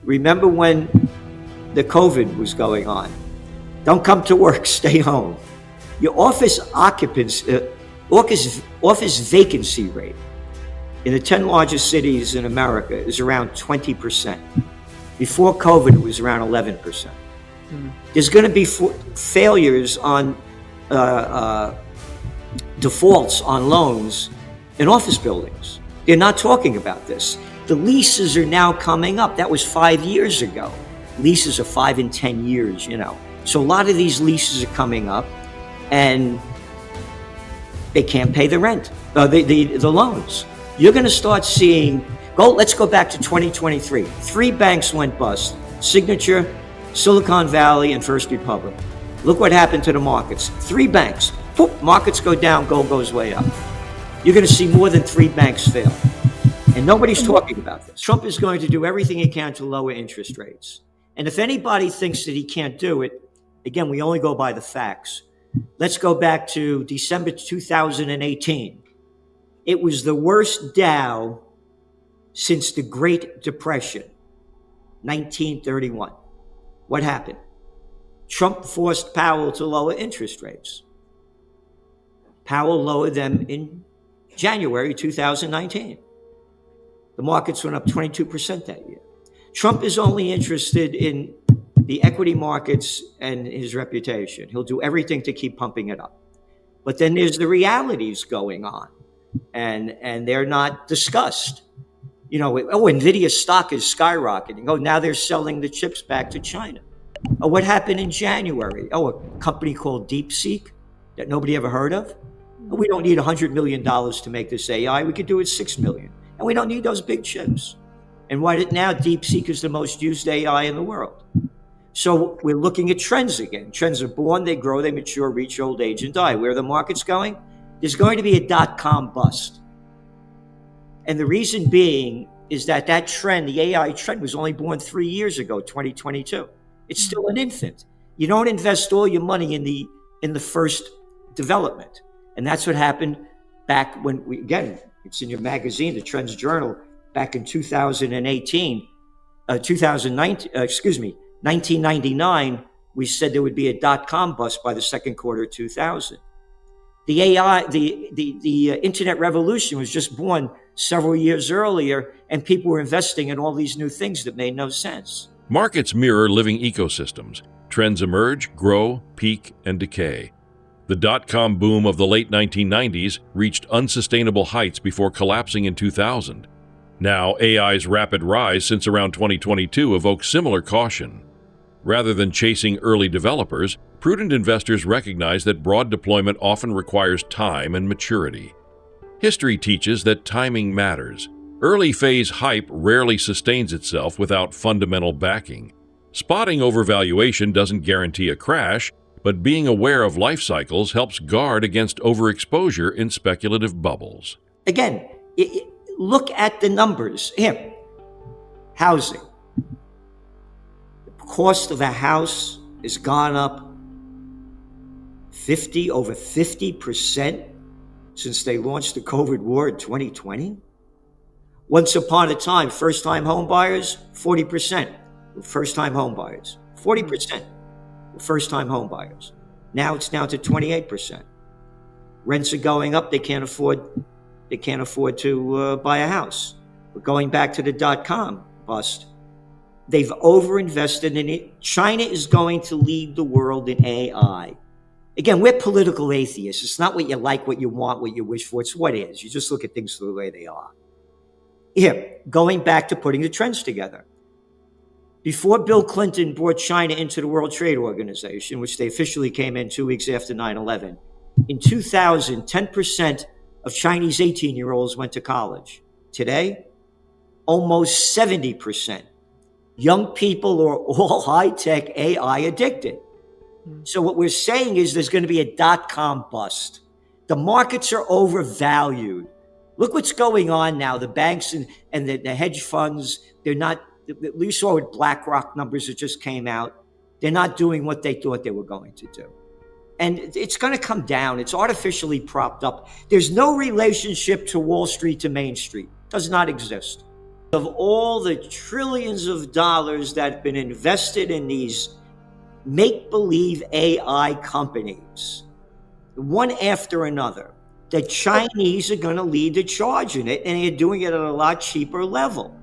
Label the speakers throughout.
Speaker 1: Remember when the COVID was going on? Don't come to work, stay home. Your office vacancy rate in the 10 largest cities in America is around 20%. Before COVID, it was around 11%. There's going to be failures on defaults on loans in office buildings. They're not talking about this. The leases are now coming up. That was 5 years ago. Leases are 5 and 10 years, So a lot of these leases are coming up and they can't pay the rent, the loans. You're going to start seeing, let's go back to 2023. 3 banks went bust: Signature, Silicon Valley, and First Republic. Look what happened to the markets. 3 banks, markets go down, gold goes way up. You're going to see more than 3 banks fail. And nobody's talking about this. Trump is going to do everything he can to lower interest rates. And if anybody thinks that he can't do it, again, we only go by the facts. Let's go back to December 2018. It was the worst Dow since the Great Depression, 1931. What happened? Trump forced Powell to lower interest rates. Powell lowered them in January 2019. The markets went up 22% that year. Trump is only interested in the equity markets and his reputation. He'll do everything to keep pumping it up. But then there's the realities going on, and they're not discussed. Nvidia's stock is skyrocketing. Now they're selling the chips back to China. What happened in January? A company called DeepSeek that nobody ever heard of. We don't need $100 million to make this AI. We could do it $6 million. And we don't need those big chips. And now DeepSeek is the most used AI in the world. So we're looking at trends again. Trends are born, they grow, they mature, reach old age, and die. Where are the markets going? There's going to be a dot-com bust. And the reason being is that trend, the AI trend, was only born 3 years ago, 2022. It's still an infant. You don't invest all your money in the first development. And that's what happened back when it's in your magazine, the Trends Journal, back in 1999, we said there would be a dot-com bust by the second quarter of 2000. The AI, the internet revolution was just born several years earlier, and people were investing in all these new things that made no sense.
Speaker 2: Markets mirror living ecosystems. Trends emerge, grow, peak, and decay. The dot-com boom of the late 1990s reached unsustainable heights before collapsing in 2000. Now, AI's rapid rise since around 2022 evokes similar caution. Rather than chasing early developers, prudent investors recognize that broad deployment often requires time and maturity. History teaches that timing matters. Early phase hype rarely sustains itself without fundamental backing. Spotting overvaluation doesn't guarantee a crash, but being aware of life cycles helps guard against overexposure in speculative bubbles.
Speaker 1: Again, look at the numbers. Here, housing. The cost of a house has gone up over 50% since they launched the COVID war in 2020. Once upon a time, first-time home buyers, 40% were first-time home buyers. 40% were first-time home buyers. Now it's down to 28%. Rents are going up. They can't afford to buy a house. But going back to the dot-com bust, they've overinvested in it. China is going to lead the world in AI. Again, we're political atheists. It's not what you like, what you want, what you wish for. It's what is. You just look at things the way they are. Here, going back to putting the trends together. Before Bill Clinton brought China into the World Trade Organization, which they officially came in 2 weeks after 9/11, in 2000, 10% of Chinese 18-year-olds went to college. Today, almost 70%. Young people are all high-tech AI addicted. So what we're saying is there's going to be a dot-com bust. The markets are overvalued. Look what's going on now. The banks and the hedge funds, they're not, we saw with BlackRock numbers that just came out. They're not doing what they thought they were going to do. And it's going to come down. It's artificially propped up. There's no relationship to Wall Street to Main Street. It does not exist. Of all the trillions of dollars that have been invested in these make-believe AI companies, one after another, the Chinese are going to lead the charge in it, and they're doing it at a lot cheaper level.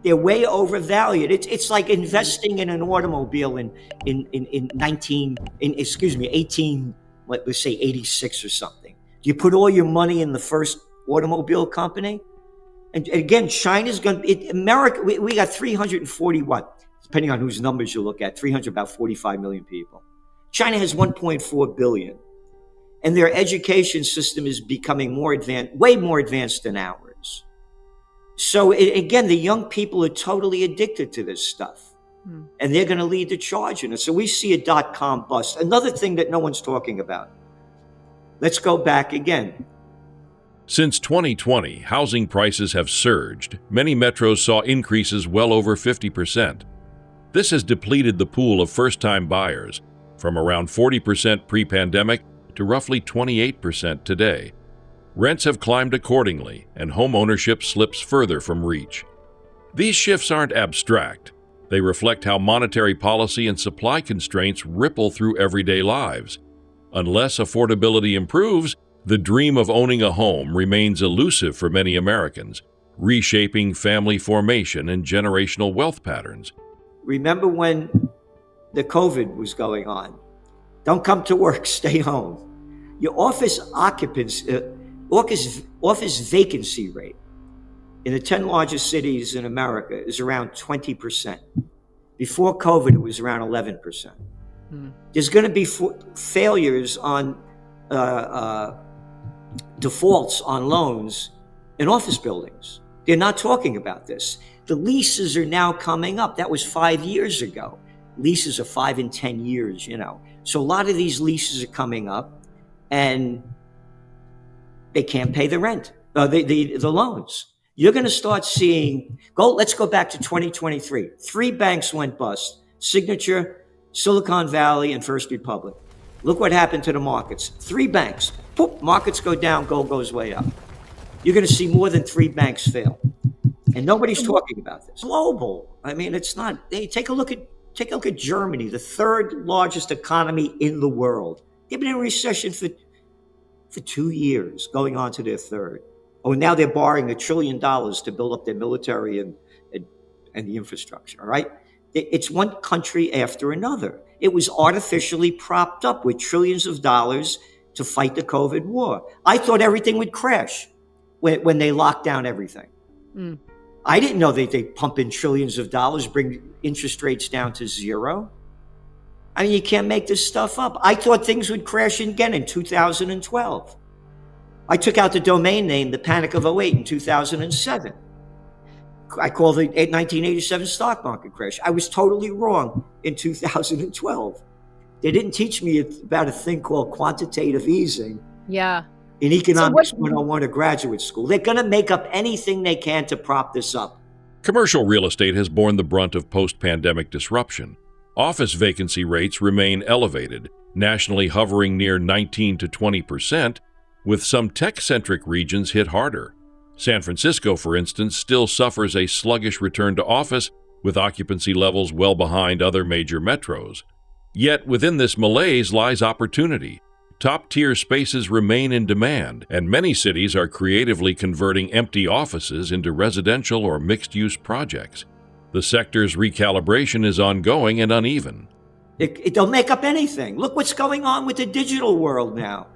Speaker 1: They're way overvalued. It's like investing in an automobile in 18, let's say 86 or something. Do you put all your money in the first automobile company? And again, China's going to, America, we got 341, depending on whose numbers you look at, about 45 million people. China has 1.4 billion. And their education system is becoming more advanced, way more advanced than ours. So again, the young people are totally addicted to this stuff. And they're going to lead the charge in it. So we see a .com bust. Another thing that no one's talking about. Let's go back again.
Speaker 2: Since 2020, housing prices have surged. Many metros saw increases well over 50%. This has depleted the pool of first-time buyers from around 40% pre-pandemic to roughly 28% today. Rents have climbed accordingly, and home ownership slips further from reach. These shifts aren't abstract. They reflect how monetary policy and supply constraints ripple through everyday lives. Unless affordability improves, the dream of owning a home remains elusive for many Americans, reshaping family formation and generational wealth patterns.
Speaker 1: Remember when the COVID was going on? Don't come to work, stay home. Your office vacancy rate in the 10 largest cities in America is around 20%. Before COVID, it was around 11%. There's going to be failures on defaults on loans in office buildings. They're not talking about this. The leases are now coming up. That was 5 years ago. Leases are 5 and 10 years, So a lot of these leases are coming up, and they can't pay the rent, the loans. You're going to start seeing, let's go back to 2023. 3 banks went bust: Signature, Silicon Valley, and First Republic. Look what happened to the markets. 3 banks. Poop, markets go down, gold goes way up. You're going to see more than 3 banks fail. And nobody's talking about this. Global. I mean, it's not. Hey, take a look at Germany, the 3rd largest economy in the world. They've been in recession for 2 years, going on to their 3rd. Oh, now they're borrowing $1 trillion to build up their military and the infrastructure. All right, it's one country after another. It was artificially propped up with trillions of dollars to fight the COVID war. I thought everything would crash when they locked down everything. I didn't know they pump in trillions of dollars, bring interest rates down to 0. I mean, you can't make this stuff up. I thought things would crash again in 2012. I took out the domain name, the Panic of '08 in 2007. I called it 1987 stock market crash. I was totally wrong in 2012. They didn't teach me about a thing called quantitative easing.
Speaker 3: Yeah.
Speaker 1: In economics 101 or graduate school. They're going to make up anything they can to prop this up.
Speaker 2: Commercial real estate has borne the brunt of post-pandemic disruption. Office vacancy rates remain elevated, nationally hovering near 19 to 20%, with some tech-centric regions hit harder. San Francisco, for instance, still suffers a sluggish return to office, with occupancy levels well behind other major metros. Yet within this malaise lies opportunity. Top-tier spaces remain in demand, and many cities are creatively converting empty offices into residential or mixed-use projects. The sector's recalibration is ongoing and uneven.
Speaker 1: They'll make up anything. Look what's going on with the digital world now,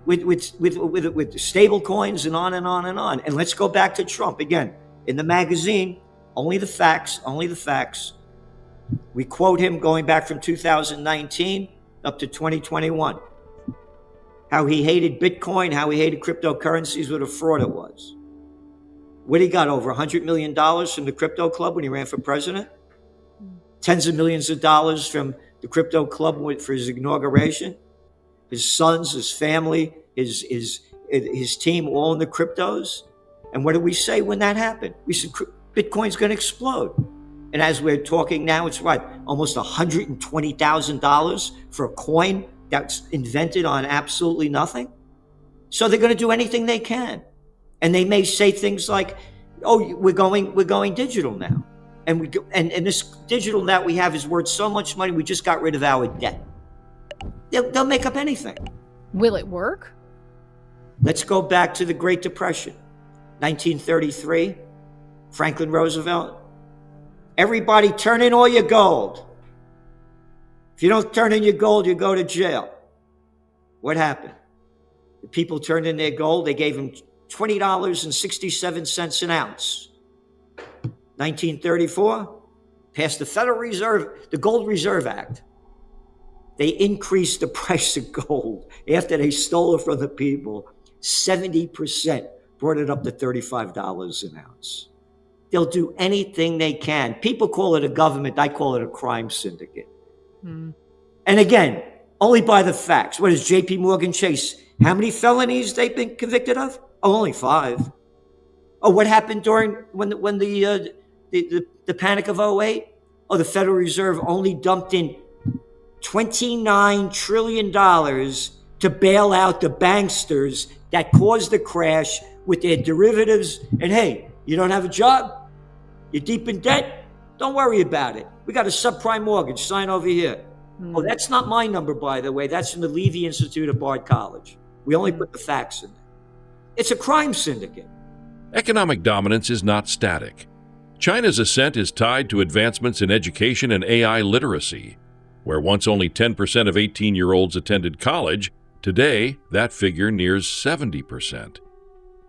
Speaker 1: with stable coins and on and on and on. And let's go back to Trump again. In the magazine, only the facts. We quote him going back from 2019 up to 2021. How he hated Bitcoin, how he hated cryptocurrencies, what a fraud it was. What he got, over $100 million from the crypto club when he ran for president? Tens of millions of dollars from the crypto club for his inauguration? His sons, his family, his team, all in the cryptos? And what did we say when that happened? We said Bitcoin's going to explode. And as we're talking now, it's almost $120,000 for a coin that's invented on absolutely nothing. So they're going to do anything they can. And they may say things like, Oh, we're going digital now, and this digital that we have is worth so much money. We just got rid of our debt. They'll make up anything.
Speaker 3: Will it work?
Speaker 1: Let's go back to the Great Depression, 1933. Franklin Roosevelt. Everybody, turn in all your gold. If you don't turn in your gold, you go to jail. What happened? The people turned in their gold. They gave them $20.67 an ounce. 1934, passed the Federal Reserve, the Gold Reserve Act. They increased the price of gold after they stole it from the people. 70%, brought it up to $35 an ounce. They'll do anything they can. People call it a government. I call it a crime syndicate. And again, only by the facts. What is J.P. Morgan Chase? How many felonies they've been convicted of? Oh, only 5. Oh, what happened during when the panic of '08? Oh, the Federal Reserve only dumped in $29 trillion to bail out the banksters that caused the crash with their derivatives. And hey, you don't have a job? You're deep in debt? Don't worry about it. We got a subprime mortgage. Sign over here. Oh, that's not my number, by the way. That's from the Levy Institute at Bard College. We only put the facts in there. It's a crime syndicate.
Speaker 2: Economic dominance is not static. China's ascent is tied to advancements in education and AI literacy. Where once only 10% of 18-year-olds attended college, today that figure nears 70%.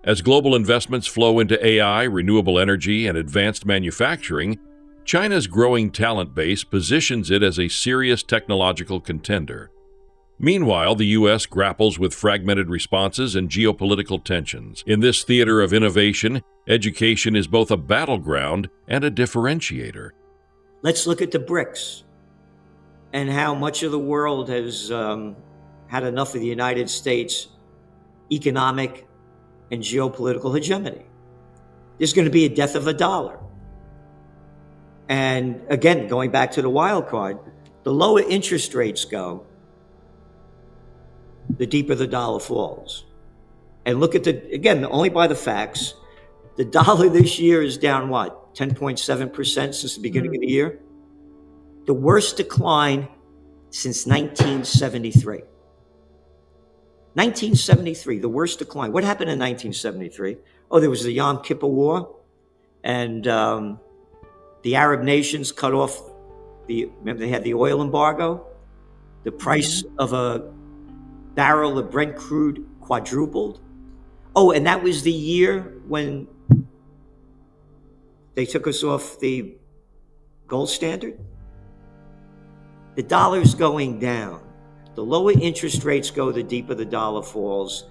Speaker 2: As global investments flow into AI, renewable energy, and advanced manufacturing, China's growing talent base positions it as a serious technological contender. Meanwhile, the U.S. grapples with fragmented responses and geopolitical tensions. In this theater of innovation, education is both a battleground and a differentiator.
Speaker 1: Let's look at the BRICS and how much of the world has had enough of the United States' economic and geopolitical hegemony. There's going to be a death of a dollar. And again, going back to the wild card, the lower interest rates go, the deeper the dollar falls. And look at again, only by the facts, the dollar this year is down what? 10.7% since the beginning of the year? The worst decline since 1973. 1973, the worst decline. What happened in 1973? Oh, there was the Yom Kippur War, and the Arab nations cut off remember they had the oil embargo? The price of a barrel of Brent crude quadrupled. Oh, and that was the year when they took us off the gold standard. The dollar's going down. The lower interest rates go, the deeper the dollar falls.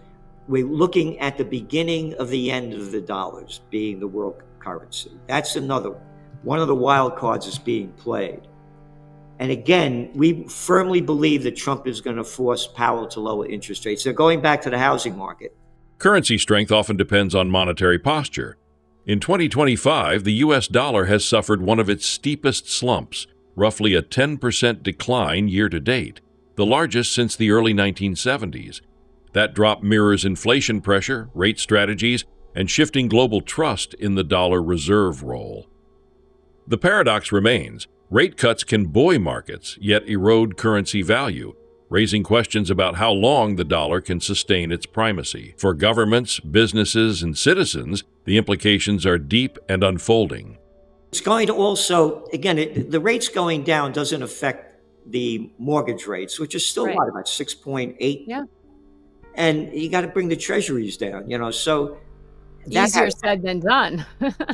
Speaker 1: We're looking at the beginning of the end of the dollars being the world currency. That's one of the wild cards is being played. And again, we firmly believe that Trump is going to force Powell to lower interest rates. So going back to the housing market.
Speaker 2: Currency strength often depends on monetary posture. In 2025, the U.S. dollar has suffered one of its steepest slumps, roughly a 10% decline year to date, the largest since the early 1970s. That drop mirrors inflation pressure, rate strategies, and shifting global trust in the dollar reserve role. The paradox remains. Rate cuts can buoy markets, yet erode currency value, raising questions about how long the dollar can sustain its primacy. For governments, businesses, and citizens, the implications are deep and unfolding.
Speaker 1: It's going to also, again, the rates going down doesn't affect the mortgage rates, which is still about 6.8.
Speaker 3: Yeah.
Speaker 1: And you got to bring the treasuries down, so
Speaker 3: easier said than done.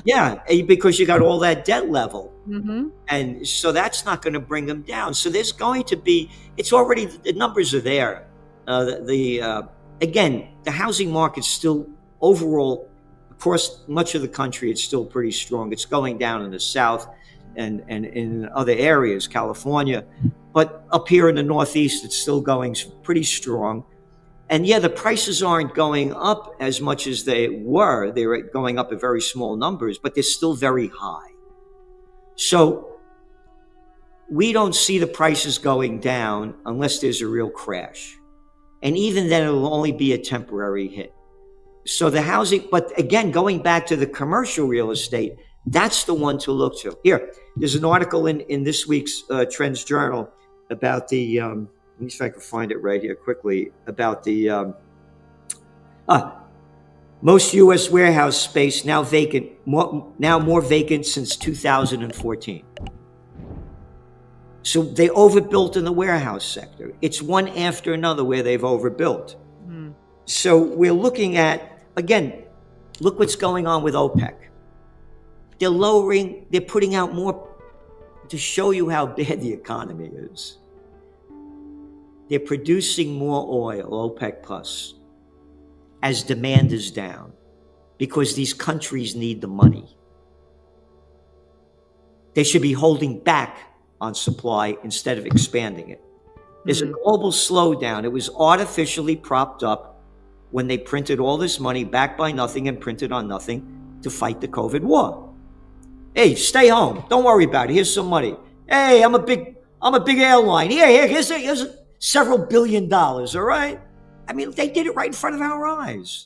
Speaker 1: Yeah, because you got all that debt level.
Speaker 3: Mm-hmm.
Speaker 1: And so that's not going to bring them down. So there's going to be, it's already, the numbers are there. Again, the housing market's still overall, across much of the country, it's still pretty strong. It's going down in the South and in other areas, California. But up here in the Northeast, it's still going pretty strong. And yeah, the prices aren't going up as much as they were. They're going up at very small numbers, but they're still very high. So we don't see the prices going down unless there's a real crash. And even then, it'll only be a temporary hit. So the housing, but again, going back to the commercial real estate, that's the one to look to. Here, there's an article in this week's Trends Journal about the, let me see if I can find it right here quickly, about the, most U.S. warehouse space now vacant, more vacant since 2014. So they overbuilt in the warehouse sector. It's one after another where they've overbuilt. So we're looking at, again, look what's going on with OPEC. They're putting out more to show you how bad the economy is. They're producing more oil, OPEC plus, as demand is down, because these countries need the money. They should be holding back on supply instead of expanding it. There's a global slowdown. It was artificially propped up when they printed all this money backed by nothing and printed on nothing to fight the COVID war. Hey, stay home. Don't worry about it. Here's some money. Hey, I'm a big airline. Here's several $billions, all right? I mean, they did it right in front of our eyes.